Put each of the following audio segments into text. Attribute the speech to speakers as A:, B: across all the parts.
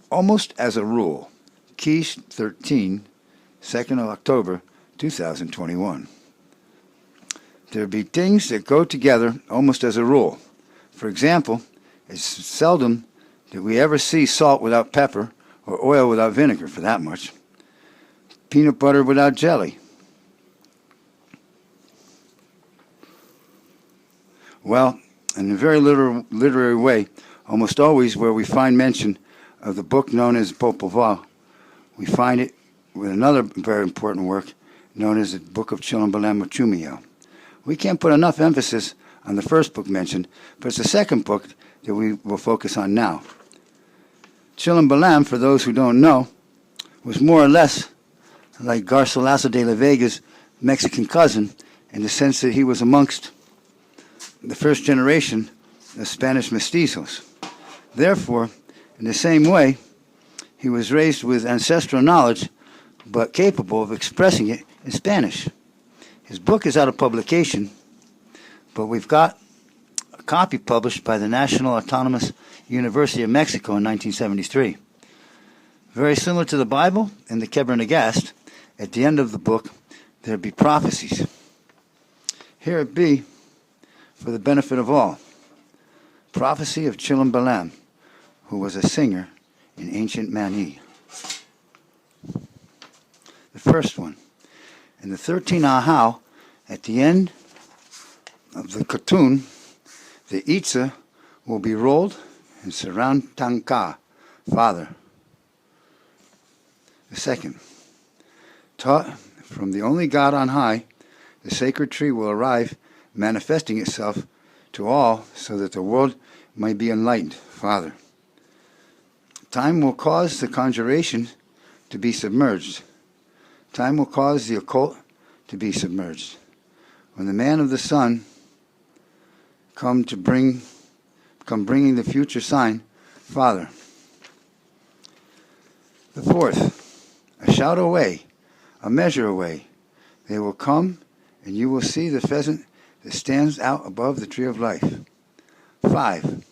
A: Almost as a rule. Quiche 13, 2nd of October, 2021. There be things that go together almost as a rule. For example, it's seldom that we ever see salt without pepper, or oil without vinegar, for that much. Peanut butter without jelly. Well, in a very literary way, almost always where we find mention of the book known as Popol Vuh, we find it with another very important work known as the Book of Chilam Balam or Chumayo. We can't put enough emphasis on the first book mentioned, but it's the second book that we will focus on now. Chilam Balam, for those who don't know, was more or less like Garcilaso de la Vega's Mexican cousin in the sense that he was amongst the first generation of Spanish mestizos. Therefore, in the same way, he was raised with ancestral knowledge, but capable of expressing it in Spanish. His book is out of publication, but we've got a copy published by the National Autonomous University of Mexico in 1973. Very similar to the Bible in the Kebra Nagast, at the end of the book, there be prophecies. Here it be, for the benefit of all. Prophecy of Chilam Balam, who was a singer in ancient Mani. The first one. In the 13 Ahau, at the end of the cartoon, the Itza will be rolled and surround Tanka, Father. The second. Taught from the only God on high, the sacred tree will arrive, manifesting itself to all so that the world might be enlightened, Father. Time will cause the conjuration to be submerged. Time will cause the occult to be submerged. When the man of the sun come bringing the future sign, Father. The fourth, a shout away, a measure away. They will come, and you will see the pheasant that stands out above the tree of life. 5.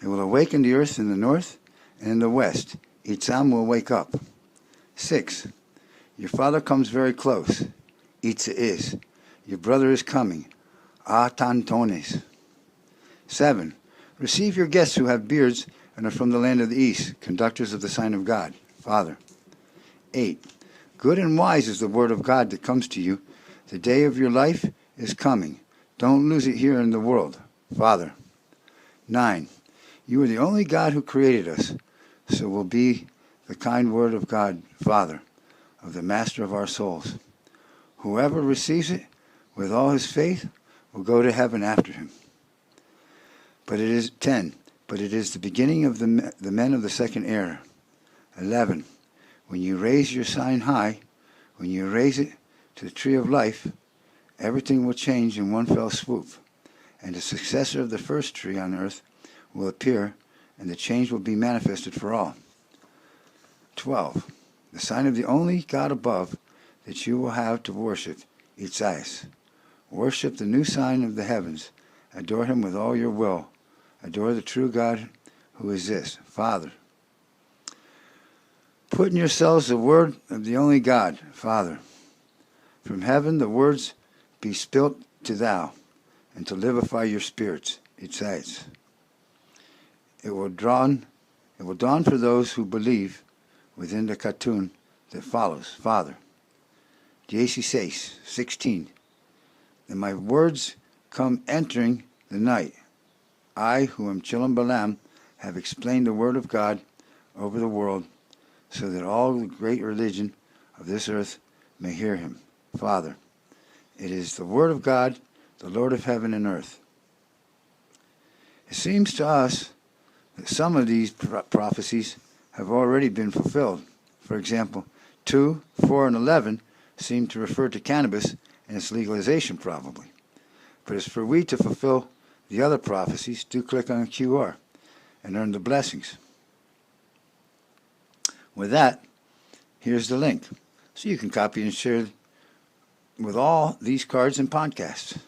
A: It will awaken the earth in the north and in the west. Itzam will wake up. 6. Your father comes very close. Itza is. Your brother is coming. Atantones. 7. Receive your guests who have beards and are from the land of the east, conductors of the sign of God, Father. 8. Good and wise is the word of God that comes to you. The day of your life is coming. Don't lose it here in the world, Father. 9. You are the only God who created us, so will be the kind word of God, Father, of the Master of our souls. Whoever receives it with all his faith will go to heaven after him. But it is 10. But it is the beginning of the men of the second era. 11. When you raise your sign high, when you raise it to the tree of life, everything will change in one fell swoop, and the successor of the first tree on earth will appear, and the change will be manifested for all. 12. The sign of the only God above that you will have to worship, Itzais. Worship the new sign of the heavens. Adore him with all your will. Adore the true God who is this, Father. Put in yourselves the word of the only God, Father. From heaven the words be spilt to thou, and to vivify your spirits, Itzais. It will dawn for those who believe within the cartoon that follows, Father. 16. And my words come entering the night. I, who am Chilam Balam, have explained the word of God over the world, so that all the great religion of this earth may hear him, Father. It is the word of God, the Lord of heaven and earth. It seems to us that some of these prophecies have already been fulfilled. For example, 2, 4, and 11 seem to refer to cannabis and its legalization probably. But as for we to fulfill the other prophecies, do click on the QR and earn the blessings. With that, here's the link, so you can copy and share with all these cards and podcasts.